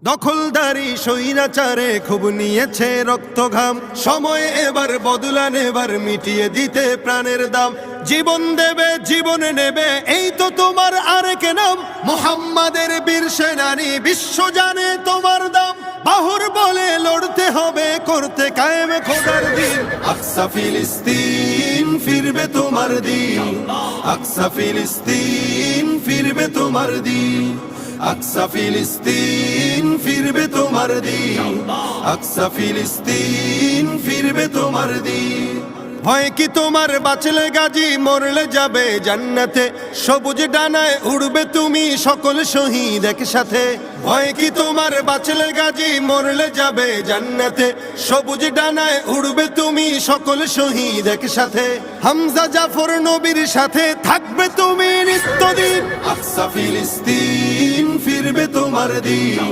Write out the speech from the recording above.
দখলদারি স্বৈরাচারে খুব নিয়েছে রক্ত ঘাম, সময় এবার বদলান, এবার মিটিয়ে দিতে প্রাণের দাম। জীবন দেবে জীবন নেবে, এই তো তোমার আরেক নাম। মুহাম্মাদের বীর সেনানী, বিশ্ব জানে তোমার দাম। বাহুর বলে লড়তে হবে, করতে কায়েম খোদার দিন। আকসা ফিলিস্তিন ফিরবে তোমার দিন, আকসা ফিলিস্তিন ফিরবে তোমার দিন, আকসা ফিলিস্তিন ফিরবে তোমার দিন, আকসা ফিলিস্তিন ফিরবে তোমার দিন। ভয় কি তোমার, বাঁচলে গাজী মরলে যাবে জান্নাতে। সবুজ ডানায় উড়বে তুমি সকল শহীদ একসাথে। ভয় কি তোমার, বাঁচলে গাজী মরলে যাবে জান্নাতে। সবুজ ডানায় উড়বে তুমি সকল শহীদ একসাথে। হামজা জাফর নবীর সাথে থাকবে তুমি নিত্যদিন। আকসা ফিলিস্তিন ফিরবে তোমার দিন,